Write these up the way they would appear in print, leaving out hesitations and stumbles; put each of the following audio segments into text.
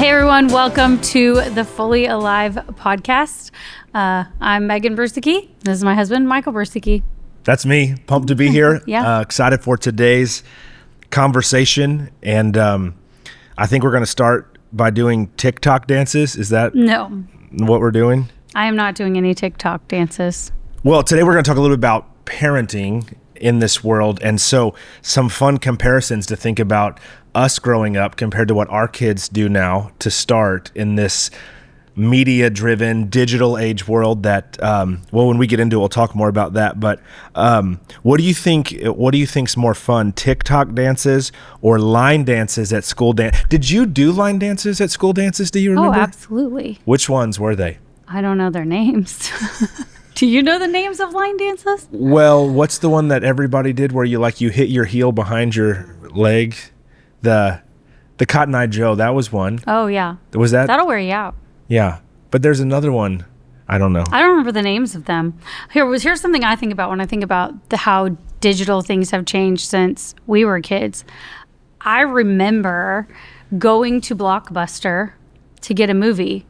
Hey everyone, welcome to the Fully Alive podcast. I'm Megan Bursicki. This is my husband, Michael Bursicki. That's me. Pumped to be here. Yeah. Excited for today's conversation. And I think we're going to start by doing TikTok dances. Is that No, what we're doing? I am not doing any TikTok dances. Well, today we're going to talk a little bit about parenting in this world. And so some fun comparisons to think about us growing up compared to what our kids do now to start in this media-driven digital age world that, when we get into it, we'll talk more about that. But what do you think's more fun, TikTok dances or line dances at school dance? Did you do line dances at school dances? Do you remember? Oh, absolutely. Which ones were they? I don't know their names. Do you know the names of line dances? Well, what's the one that everybody did where you hit your heel behind your leg? The Cotton Eye Joe, that was one. Oh, yeah. Was that? That'll wear you out. Yeah. But there's another one. I don't know. I don't remember the names of them. Here's something I think about when I think about how digital things have changed since we were kids. I remember going to Blockbuster to get a movie.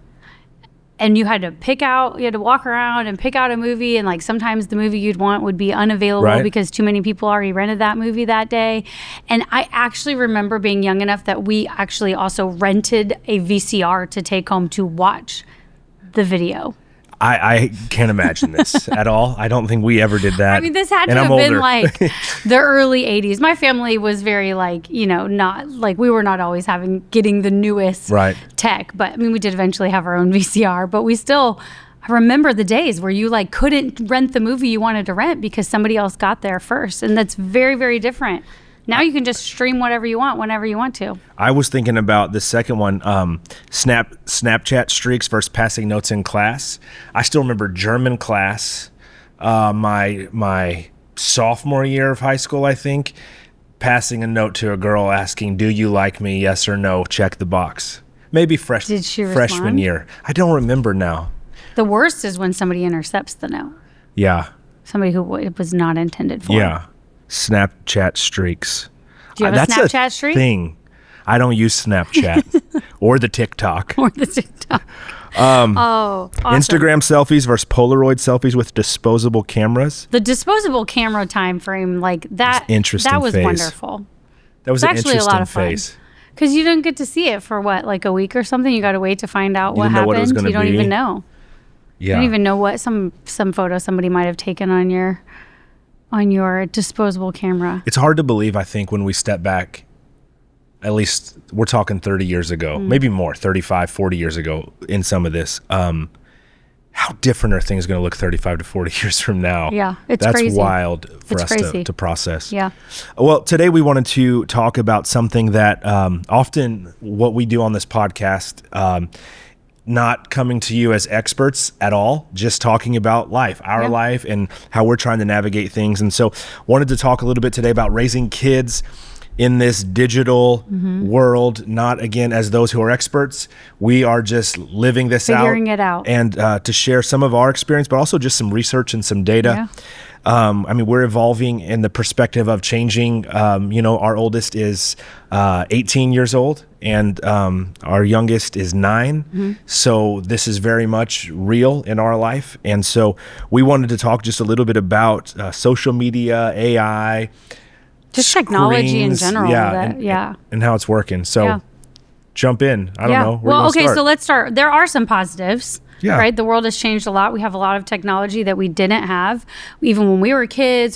And you had to walk around and pick out a movie. And like sometimes the movie you'd want would be unavailable because too many people already rented that movie that day. And I actually remember being young enough that we actually also rented a VCR to take home to watch the video. I can't imagine this at all. I don't think we ever did that. I mean, this had to have been like the early 80s. My family was very not like we were not always getting the newest tech. But I mean, we did eventually have our own VCR, but I remember the days where you couldn't rent the movie you wanted to rent because somebody else got there first. And that's very, very different. Now you can just stream whatever you want whenever you want to. I was thinking about the second one, Snapchat streaks versus passing notes in class. I still remember German class, my sophomore year of high school, I think, passing a note to a girl asking, "Do you like me? Yes or no? Check the box." Maybe Did she freshman respond? year. I don't remember now. The worst is when somebody intercepts the note. Yeah. Somebody who it was not intended for. Yeah. Snapchat streaks. Do you have a Snapchat streak? Thing. I don't use Snapchat or the TikTok. Awesome. Instagram selfies versus Polaroid selfies with disposable cameras. The disposable camera time frame, that was wonderful. That was actually a lot of fun. Because you didn't get to see it for a week or something. You got to wait to find out what happened. You don't even know. Yeah. You don't even know what some photo somebody might have taken on your disposable camera. It's hard to believe, I think, when we step back, at least we're talking 30 years ago, maybe more, 35, 40 years ago in some of this. How different are things going to look 35 to 40 years from now? Yeah, that's crazy. That's wild for us to process. Yeah. Well, today we wanted to talk about something that often what we do on this podcast, not coming to you as experts at all, just talking about our life and how we're trying to navigate things. And so wanted to talk a little bit today about raising kids in this digital world, not again as those who are experts. We are just living this figuring it out. And to share some of our experience, but also just some research and some data. Yeah. We're evolving in the perspective of changing. Our oldest is 18 years old and our youngest is 9. Mm-hmm. So this is very much real in our life. And so we wanted to talk just a little bit about social media, AI, just screens, technology in general. And how it's working. So jump in. I don't know. Well, okay, so let's start. There are some positives. Yeah. Right. The world has changed a lot. We have a lot of technology that we didn't have even when we were kids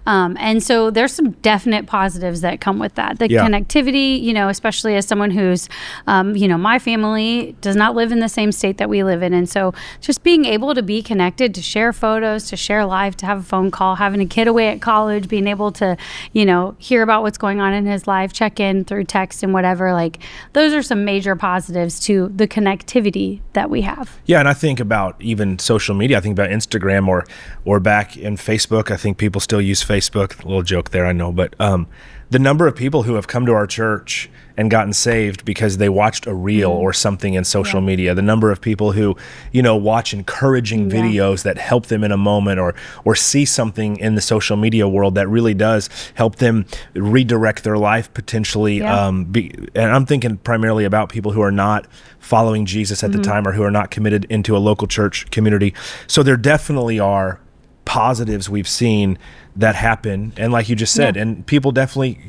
and so there's some definite positives that come with that. The connectivity, especially as someone who's, my family does not live in the same state that we live in. And so just being able to be connected, to share photos, to share life, to have a phone call, having a kid away at college, being able to, hear about what's going on in his life, check in through text and whatever, those are some major positives to the connectivity that we have. Yeah. And I think about even social media. I think about Instagram or back in Facebook. I think people still use Facebook. A little joke there, I know. But The number of people who have come to our church and gotten saved because they watched a reel or something in social media, the number of people who, watch encouraging videos that help them in a moment, or see something in the social media world that really does help them redirect their life potentially. And I'm thinking primarily about people who are not following Jesus at the time, or who are not committed into a local church community. So there definitely are positives we've seen that happen, and like you just said, and people definitely,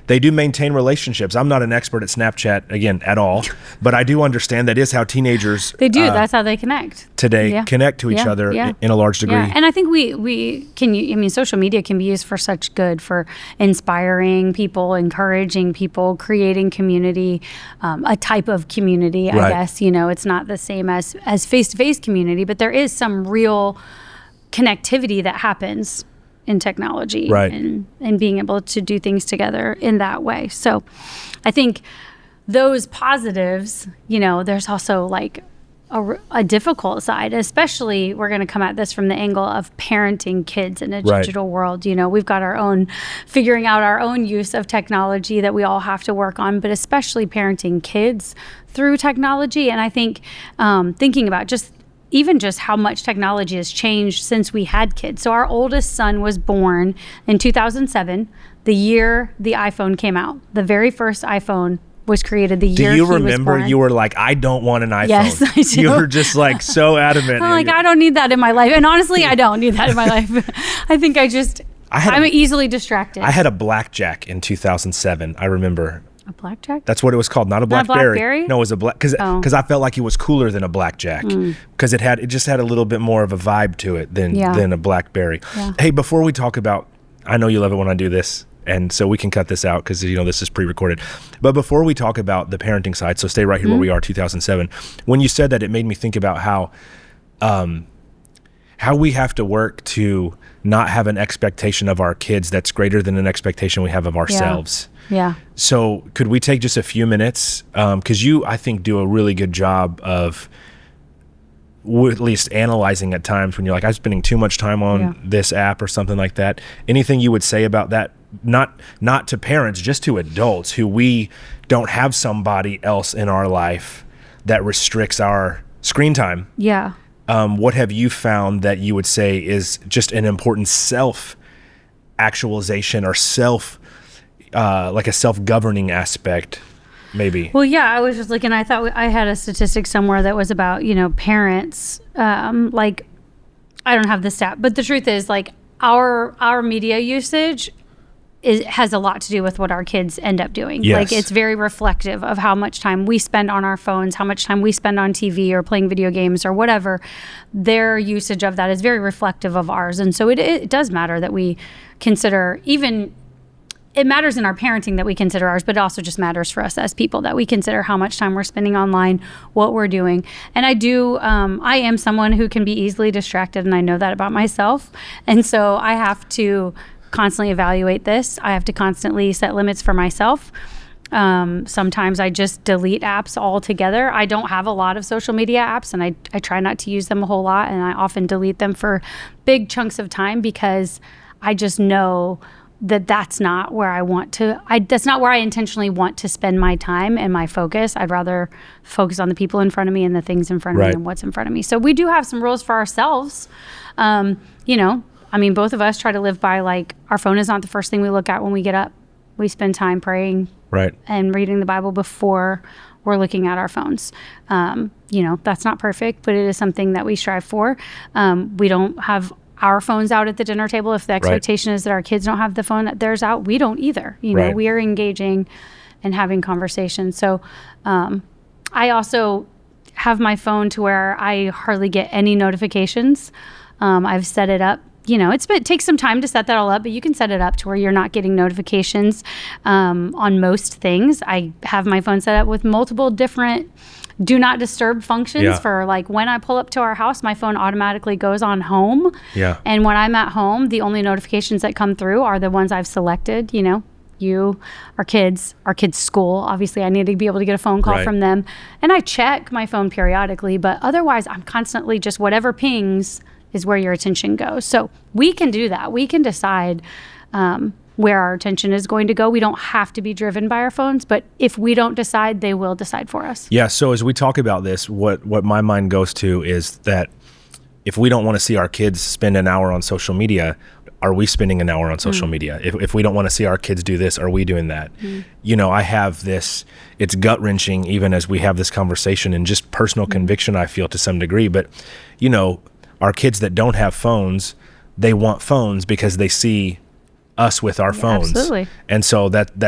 they do maintain relationships. I'm not an expert at Snapchat again at all, but I do understand that is how teenagers they do. That's how they connect today. Connect to each other in a large degree. And I think we can. Social media can be used for such good, for inspiring people, encouraging people, creating community, a type of community. I guess it's not the same as face-to-face community, but there is some real connectivity that happens in technology, and being able to do things together in that way. So I think those positives, there's also like a difficult side, especially we're going to come at this from the angle of parenting kids in a digital world. We've got figuring out our own use of technology that we all have to work on, but especially parenting kids through technology. And I think thinking about even just how much technology has changed since we had kids. So our oldest son was born in 2007, the year the iPhone came out. The very first iPhone was created the year he was born. Do you remember you were like, I don't want an iPhone? Yes, I do. You were just like so adamant. I'm like, I don't need that in my life. And honestly, I don't need that in my life. I think I'm easily distracted. I had a Blackjack in 2007, I remember. A blackjack? That's what it was called, not a Blackberry. Blackberry? No, it was a because I felt like it was cooler than a Blackjack, because it just had a little bit more of a vibe to it than a Blackberry. Yeah. Hey, before we talk about, I know you love it when I do this, and so we can cut this out because this is pre-recorded. But before we talk about the parenting side, so stay right here where we are, 2007. When you said that, it made me think about how we have to work to not have an expectation of our kids that's greater than an expectation we have of ourselves. Yeah. So could we take just a few minutes? Because you, I think, do a really good job of at least analyzing at times when you're like, I'm spending too much time on this app or something like that. Anything you would say about that? Not to parents, just to adults who we don't have somebody else in our life that restricts our screen time. Yeah. What have you found that you would say is just an important self-actualization or like a self-governing aspect, maybe? Well, yeah, I was just looking, I thought I had a statistic somewhere that was about, parents, like, I don't have the stat, but the truth is, like, our media usage has a lot to do with what our kids end up doing. Yes. Like, it's very reflective of how much time we spend on our phones, how much time we spend on TV or playing video games or whatever. Their usage of that is very reflective of ours. And so it does matter that we consider, it matters in our parenting that we consider ours, but it also just matters for us as people that we consider how much time we're spending online, what we're doing. And I am someone who can be easily distracted, and I know that about myself. And so I have to constantly evaluate this. I have to constantly set limits for myself. Sometimes I just delete apps altogether. I don't have a lot of social media apps, and I try not to use them a whole lot, and I often delete them for big chunks of time because I just know that's not where that's not where I intentionally want to spend my time and my focus. I'd rather focus on the people in front of me and the things in front of me and what's in front of me. So we do have some rules for ourselves. Both of us try to live by, like, our phone is not the first thing we look at when we get up. We spend time praying and reading the Bible before we're looking at our phones. That's not perfect, but it is something that we strive for. We don't have our phones out at the dinner table. If the expectation is that our kids don't have the phone, theirs out, we don't either. We are engaging and having conversations. So I also have my phone to where I hardly get any notifications. I've set it up. It takes some time to set that all up, but you can set it up to where you're not getting notifications on most things. I have my phone set up with multiple different do not disturb functions for, like, when I pull up to our house, my phone automatically goes on home. Yeah. And when I'm at home, the only notifications that come through are the ones I've selected, our kids' school. Obviously, I need to be able to get a phone call from them. And I check my phone periodically, but otherwise I'm constantly just whatever pings is where your attention goes. So we can do that. We can decide where our attention is going to go. We don't have to be driven by our phones, but if we don't decide, they will decide for us. Yeah. So as we talk about this, what my mind goes to is that if we don't want to see our kids spend an hour on social media, are we spending an hour on social media? If we don't want to see our kids do this, are we doing that? I have this, it's gut wrenching even as we have this conversation, and just personal conviction, I feel, to some degree. But, our kids that don't have phones, they want phones because they see us with our phones. Absolutely. And so that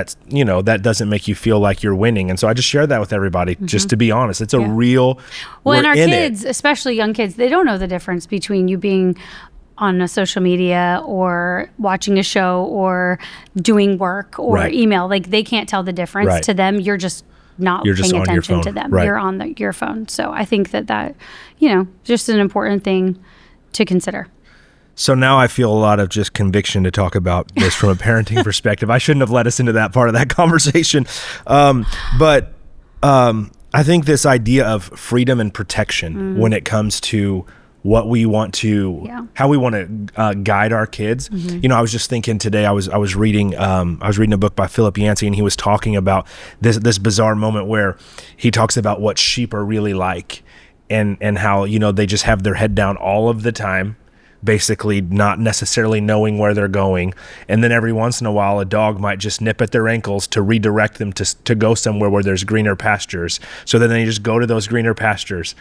doesn't make you feel like you're winning. And so I just share that with everybody, just to be honest. It's a real, and our kids, especially young kids, they don't know the difference between you being on a social media or watching a show or doing work or email. Like, they can't tell the difference. To them, you're just not paying attention to them. You're on your phone. So I think that just an important thing to consider. So now I feel a lot of just conviction to talk about this from a parenting perspective. I shouldn't have led us into that part of that conversation. But I think this idea of freedom and protection when it comes to what we want to, how we want to guide our kids. I was just thinking today, I was reading a book by Philip Yancey, and he was talking about this bizarre moment where he talks about what sheep are really like, and how, they just have their head down all of the time, basically not necessarily knowing where they're going. And then every once in a while, a dog might just nip at their ankles to redirect them to go somewhere where there's greener pastures. So then they just go to those greener pastures.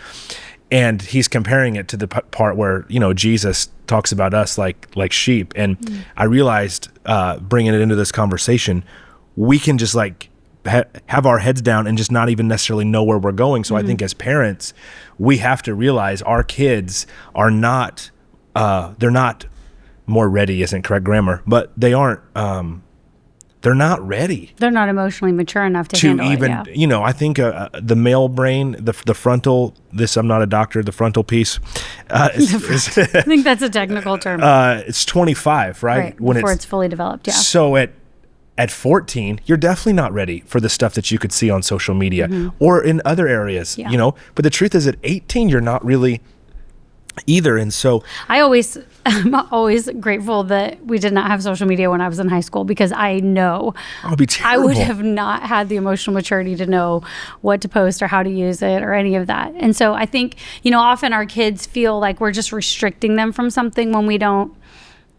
And he's comparing it to the part where, Jesus talks about us like sheep. And I realized, bringing it into this conversation, we can just have our heads down and just not even necessarily know where we're going. So I think as parents, we have to realize our kids are not, they're not more ready, isn't correct grammar, but they aren't, they're not ready. They're not emotionally mature enough to handle even, it. Yeah. I think the male brain, the frontal, I'm not a doctor, the frontal piece. I think that's a technical term. It's 25, right? Before it's fully developed, yeah. So at 14, you're definitely not ready for the stuff that you could see on social media or in other areas, But the truth is, at 18, you're not really either. And so I'm always grateful that we did not have social media when I was in high school, because I know it'd be terrible. I would have not had the emotional maturity to know what to post or how to use it or any of that. And so I think, often our kids feel like we're just restricting them from something when we don't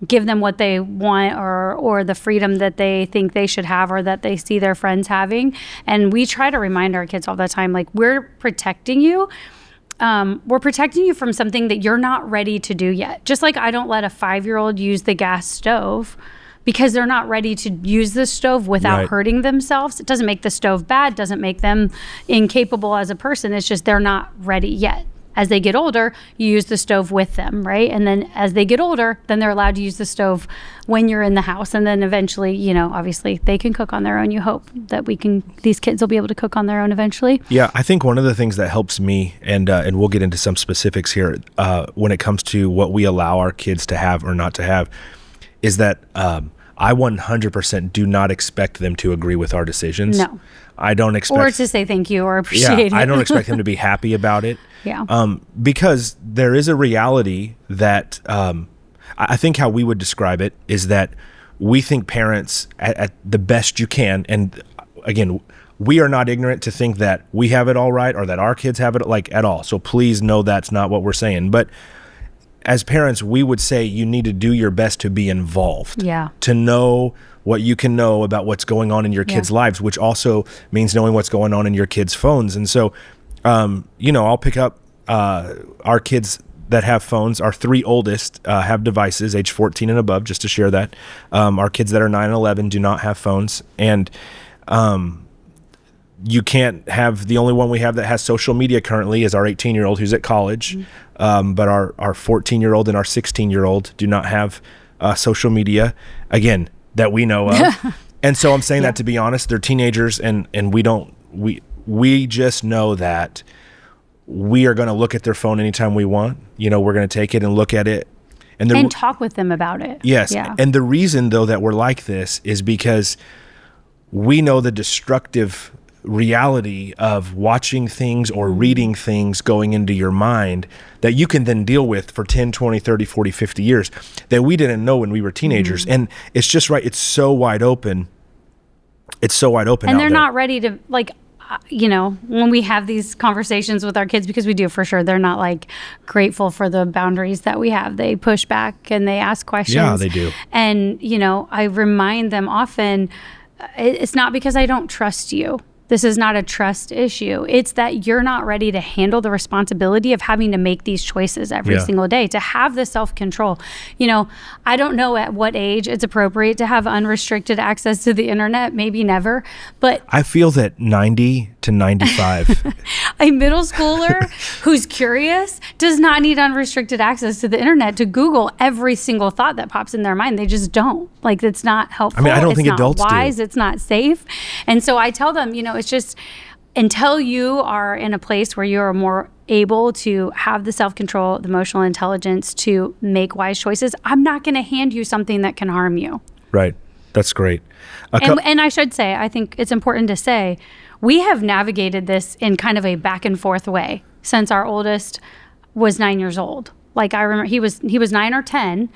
give them what they want or the freedom that they think they should have or that they see their friends having. And we try to remind our kids all the time, like, we're protecting you. We're protecting you from something that you're not ready to do yet. Just like I don't let a 5-year-old use the gas stove because they're not ready to use the stove without hurting themselves. It doesn't make the stove bad, doesn't make them incapable as a person. It's just they're not ready yet. As they get older, you use the stove with them, right? And then as they get older, then they're allowed to use the stove when you're in the house. And then eventually, obviously they can cook on their own. You hope that these kids will be able to cook on their own eventually. Yeah, I think one of the things that helps me, and we'll get into some specifics here, when it comes to what we allow our kids to have or not to have, is that I 100% do not expect them to agree with our decisions. No. I don't expect... Or to say thank you or appreciate it. I don't expect them to be happy about it. Yeah. Because there is a reality that I think how we would describe it is that we think parents at the best you can, and again, we are not ignorant to think that we have it all right or that our kids have it at all. So please know that's not what we're saying. But as parents, we would say you need to do your best to be involved. Yeah. To know what you can know about what's going on in your kids' lives, which also means knowing what's going on in your kids' phones. And so, I'll pick up our kids that have phones. Our 3 oldest have devices, age 14 and above, just to share that. Our kids that are 9 and 11 do not have phones. And you can't have, the only one we have that has social media currently is our 18-year-old who's at college. But our 14-year-old and our 16-year-old do not have social media, again, that we know of. And so I'm saying that to be honest, they're teenagers, and we just know that we are going to look at their phone anytime we want. We're going to take it and look at it. And talk with them about it. Yes. Yeah. And the reason, though, that we're like this is because we know the destructive reality of watching things or reading things going into your mind that you can then deal with for 10, 20, 30, 40, 50 years that we didn't know when we were teenagers. And it's just right. It's so wide open. It's so wide open. And out they're there. not ready to, like, when we have these conversations with our kids, because we do for sure, they're not like grateful for the boundaries that we have. They push back and they ask questions. Yeah, they do. And, I remind them often, it's not because I don't trust you. This is not a trust issue. It's that you're not ready to handle the responsibility of having to make these choices every single day, to have the self-control. I don't know at what age it's appropriate to have unrestricted access to the internet, maybe never, but I feel that 90 to 95. a middle schooler who's curious does not need unrestricted access to the internet to Google every single thought that pops in their mind. They just don't. Like, it's not helpful. I mean, I don't think it's adults not wise. do. It's not safe. And so I tell them, it's just until you are in a place where you're more able to have the self-control, the emotional intelligence to make wise choices, I'm not going to hand you something that can harm you. Right. That's great. And I should say, I think it's important to say, we have navigated this in kind of a back and forth way since our oldest was 9 years old. Like, I remember he was 9 or 10,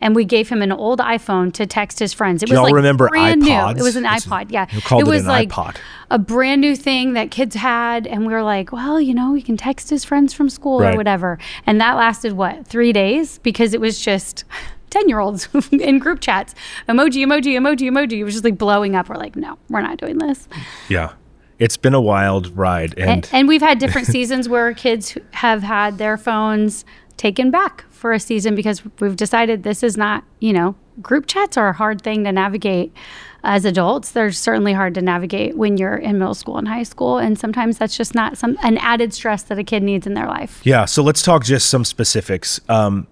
and we gave him an old iPhone to text his friends. It was y'all like remember brand iPods? new. It was an iPod, yeah. You called it was an like iPod. a brand new thing that kids had, and we were like, well, he can text his friends from school Right. or whatever. And that lasted 3 days, because it was just 10-year-olds in group chats, emoji. It was just like blowing up. We're like, no, we're not doing this. Yeah. It's been a wild ride. And we've had different seasons where kids have had their phones taken back for a season because we've decided this is not, group chats are a hard thing to navigate as adults. They're certainly hard to navigate when you're in middle school and high school. And sometimes that's just not an added stress that a kid needs in their life. Yeah. So let's talk just some specifics,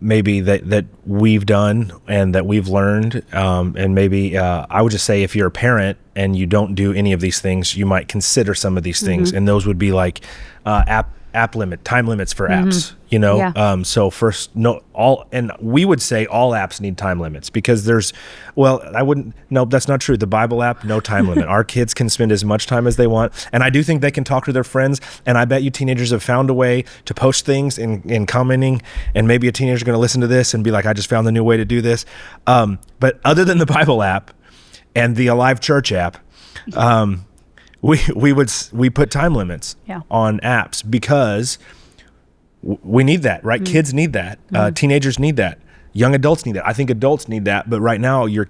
maybe that we've done and that we've learned. And maybe I would just say, if you're a parent and you don't do any of these things, you might consider some of these things. And those would be like time limits for apps, Yeah. So first, we would say all apps need time limits, because that's not true. The Bible app, no time limit. Our kids can spend as much time as they want. And I do think they can talk to their friends. And I bet you teenagers have found a way to post things in commenting. And maybe a teenager is going to listen to this and be like, I just found the new way to do this. But other than the Bible app and the Alive Church app, we put time limits on apps because we need that, right? Kids need that. Teenagers need that. Young adults need that. I think adults need that. But right now, our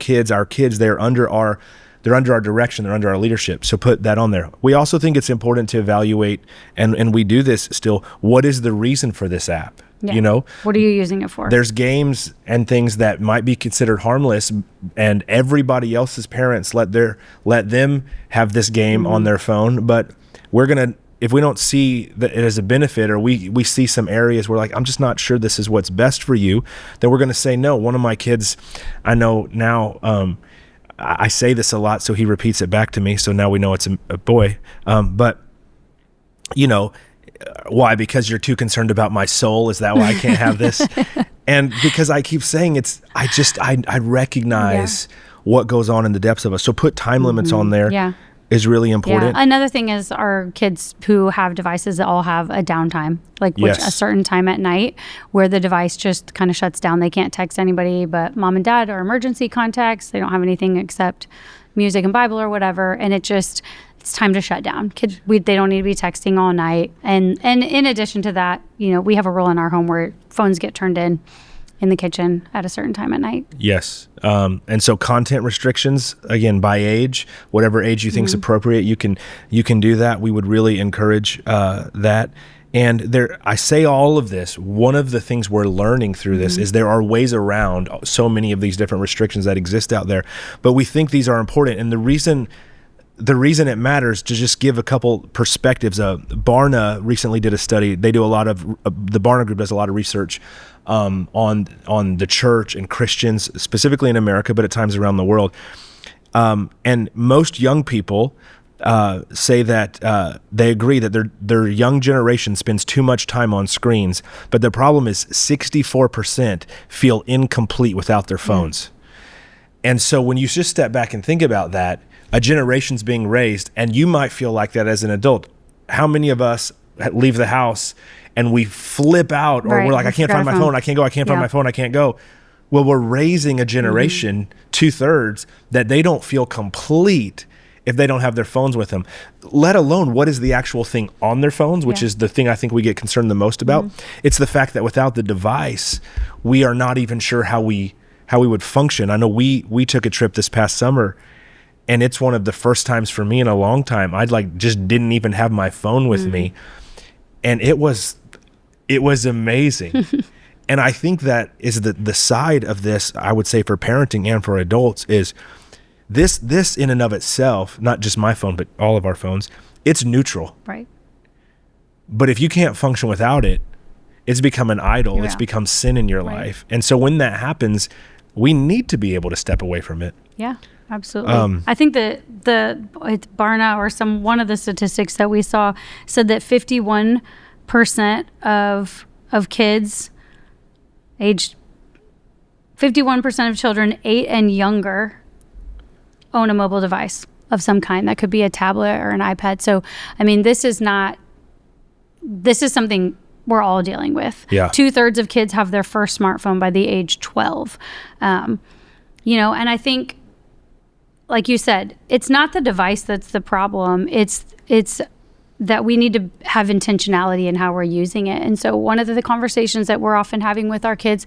kids, they're under our direction. They're under our leadership. So put that on there. We also think it's important to evaluate, and we do this still. What is the reason for this app? Yeah. What are you using it for? There's games and things that might be considered harmless, and everybody else's parents let them have this game on their phone. But if we don't see that it as a benefit, or we see some areas where, like, I'm just not sure this is what's best for you, then we're going to say no. One of my kids, I know now, I say this a lot, so he repeats it back to me. So now we know it's a boy. But why? Because you're too concerned about my soul? Is that why I can't have this? And because I keep saying I recognize what goes on in the depths of us. So put time limits on there is really important. Yeah. Another thing is, our kids who have devices that all have a downtime, like a certain time at night where the device just kind of shuts down. They can't text anybody but mom and dad or emergency contacts. They don't have anything except music and Bible or whatever. And it's time to shut down. Kids, they don't need to be texting all night. And in addition to that, we have a rule in our home where phones get turned in the kitchen at a certain time at night. Yes. And so content restrictions, again, by age, whatever age you think is appropriate, you can do that. We would really encourage that. And I say all of this, one of the things we're learning through this is there are ways around so many of these different restrictions that exist out there, but we think these are important. And the reason it matters, to just give a couple perspectives. Barna recently did a study. They do the Barna Group does a lot of research on the church and Christians, specifically in America, but at times around the world. And most young people say that they agree that their young generation spends too much time on screens, but the problem is 64% feel incomplete without their phones. And so when you just step back and think about that, a generation's being raised, and you might feel like that as an adult. How many of us leave the house and we flip out, or we're like, I can't find my phone. I can't go. I can't find my phone. I can't go. Well, we're raising a generation, 2/3, that they don't feel complete if they don't have their phones with them, let alone what is the actual thing on their phones, which is the thing I think we get concerned the most about. It's the fact that without the device, we are not even sure how we would function. I know we took a trip this past summer, and it's one of the first times for me in a long time I'd just didn't even have my phone with me, and it was amazing. And I think that is the side of this, I would say, for parenting and for adults, is this in and of itself, not just my phone, but all of our phones, it's neutral. Right. But if you can't function without it, it's become an idol. It's become sin in your life. And so when that happens, we need to be able to step away from it. Yeah, absolutely. I think that it's Barna or one of the statistics that we saw said that 51% of kids aged 51% of children 8 and younger own a mobile device of some kind. That could be a tablet or an iPad. So, I mean, this is something we're all dealing with. Yeah. 2/3 of kids have their first smartphone by the age 12. And I think, like you said, it's not the device that's the problem. It's that we need to have intentionality in how we're using it. And so one of the conversations that we're often having with our kids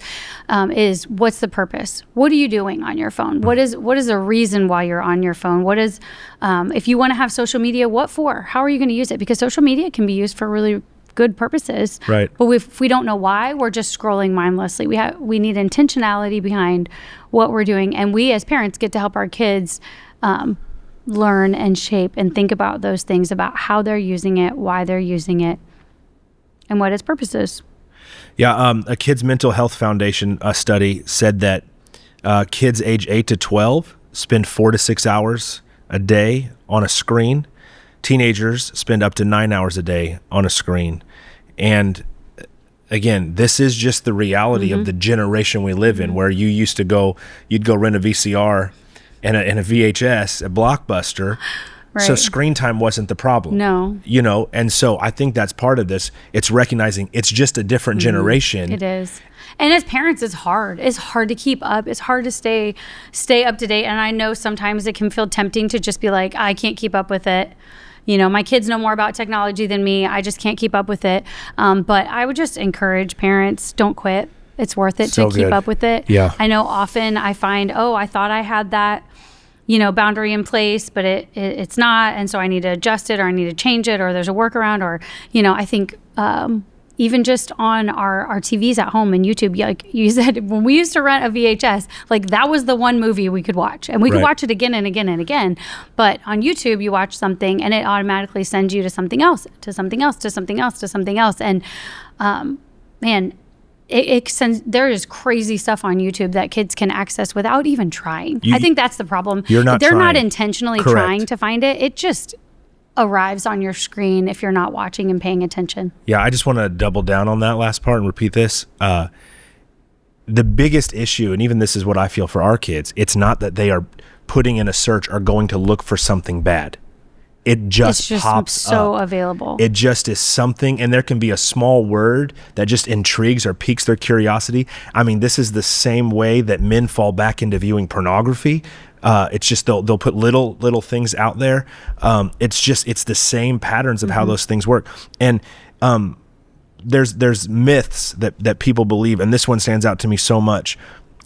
is, what's the purpose? What are you doing on your phone? What is the reason why you're on your phone? What is, if you want to have social media, what for? How are you going to use it? Because social media can be used for really good purposes. Right. But if we don't know why, we're just scrolling mindlessly. We need intentionality behind what we're doing. And we as parents get to help our kids learn and shape and think about those things, about how they're using it, why they're using it, and what its purpose is. Yeah, a Kids Mental Health Foundation study said that kids age 8 to 12 spend 4 to 6 hours a day on a screen. Teenagers spend up to 9 hours a day on a screen. And again, this is just the reality of the generation we live in, where you'd go rent a VCR and a VHS, a Blockbuster. Right. So screen time wasn't the problem. No. And so I think that's part of this. It's recognizing it's just a different generation. It is. And as parents, it's hard. It's hard to keep up. It's hard to stay up to date. And I know sometimes it can feel tempting to just be like, I can't keep up with it. My kids know more about technology than me. I just can't keep up with it. But I would just encourage parents, don't quit. It's worth it to keep up with it. Yeah. I know often I find, I thought I had that, boundary in place, but it's not. And so I need to adjust it, or I need to change it, or there's a workaround, or, I think even just on our TVs at home and YouTube, like you said, when we used to rent a VHS, like that was the one movie we could watch, and we could watch it again and again and again. But on YouTube, you watch something and it automatically sends you to something else, to something else, to something else, to something else. And man, it sends, there is crazy stuff on YouTube that kids can access without even trying. I think that's the problem. They're not intentionally trying to find it. It just arrives on your screen if you're not watching and paying attention. Yeah, I just want to double down on that last part and repeat this. The biggest issue, and even this is what I feel for our kids, it's not that they are putting in a search or going to look for something bad. It just pops so up. Available. It just is something, and there can be a small word that just intrigues or piques their curiosity. I mean, this is the same way that men fall back into viewing pornography. It's just they'll put little things out there. It's the same patterns of how those things work. And there's myths that people believe, and this one stands out to me so much,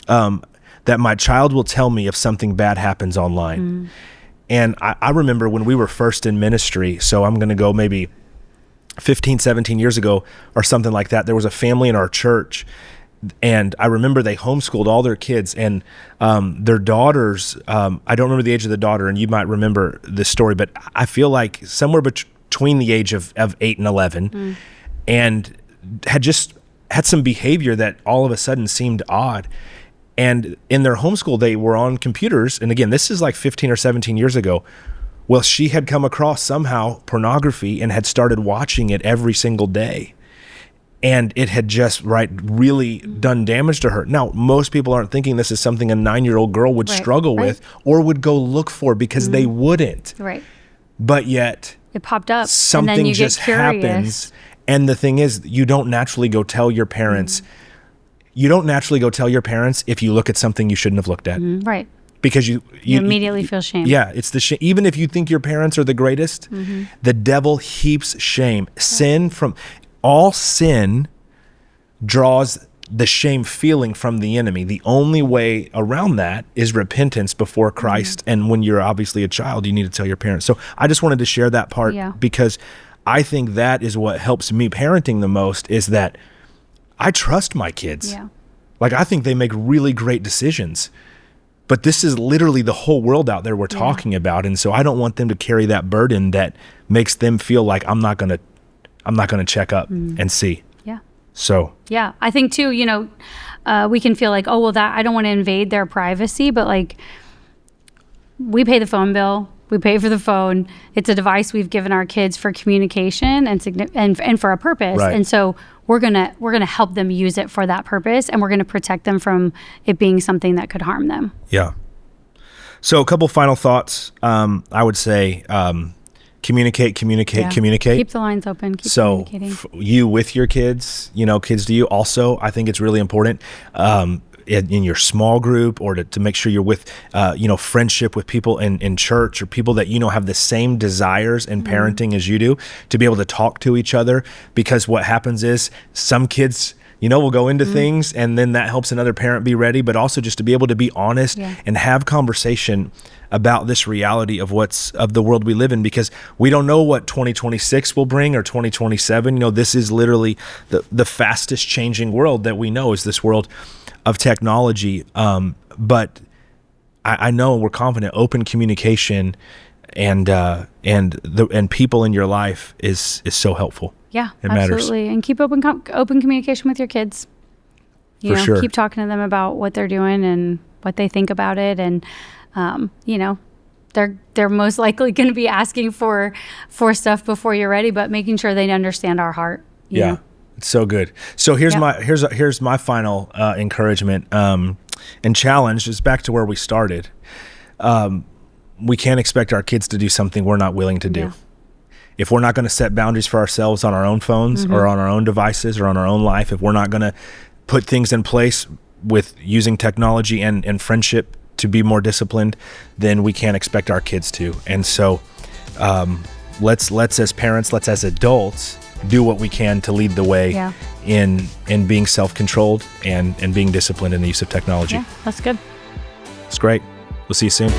that my child will tell me if something bad happens online. And I remember when we were first in ministry, so I'm going to go maybe 15, 17 years ago or something like that, there was a family in our church, and I remember they homeschooled all their kids, and their daughters, I don't remember the age of the daughter, and you might remember this story, but I feel like somewhere between the age of 8 and 11, and had some behavior that all of a sudden seemed odd. And in their homeschool, they were on computers. And again, this is like 15 or 17 years ago. Well, she had come across somehow pornography and had started watching it every single day. and it had just really done damage to her. Now, most people aren't thinking this is something a 9-year-old girl would struggle with or would go look for, because they wouldn't. Right. But yet It popped up. something and then you just get curious. happens. And the thing is, you don't naturally go tell your parents. You don't naturally go tell your parents if you look at something you shouldn't have looked at. Right. Because you immediately feel shame. Yeah, it's the shame. Even if you think your parents are the greatest, the devil heaps shame. All sin draws the shame feeling from the enemy. The only way around that is repentance before Christ. And when you're obviously a child, you need to tell your parents. So I just wanted to share that part because I think that is what helps me parenting the most, is that I trust my kids. Yeah. Like, I think they make really great decisions. But this is literally the whole world out there we're talking about. And so I don't want them to carry that burden that makes them feel like I'm not going to check up and see. Yeah. So. Yeah. I think too, we can feel like, oh, well, that I don't want to invade their privacy, but like, we pay the phone bill. We pay for the phone. It's a device we've given our kids for communication and for a purpose. Right. And so we're gonna help them use it for that purpose, and we're gonna protect them from it being something that could harm them. Yeah. So a couple final thoughts. I would say communicate. Keep the lines open. Keep communicating. You with your kids, kids to you. Also, I think it's really important. In your small group, or to make sure you're with, friendship with people in church, or people that have the same desires in parenting as you do, to be able to talk to each other. Because what happens is some kids, will go into things, and then that helps another parent be ready, but also just to be able to be honest and have conversation about this reality of the world we live in, because we don't know what 2026 will bring, or 2027. This is literally the fastest changing world that we know, is this world of technology. But I know, we're confident, open communication and people in your life is so helpful. Yeah, it absolutely. matters. And keep open communication with your kids. For sure. Keep talking to them about what they're doing and what they think about it. And, they're most likely going to be asking for stuff before you're ready, but making sure they understand our heart. You know? It's so good. So here's my final encouragement and challenge, is back to where we started. We can't expect our kids to do something we're not willing to do. Yeah. If we're not going to set boundaries for ourselves on our own phones or on our own devices or on our own life, if we're not going to put things in place with using technology and friendship to be more disciplined, then we can't expect our kids to. And so let's as parents, let's as adults, do what we can to lead the way in being self-controlled and being disciplined in the use of technology. Yeah, that's good. It's great. We'll see you soon.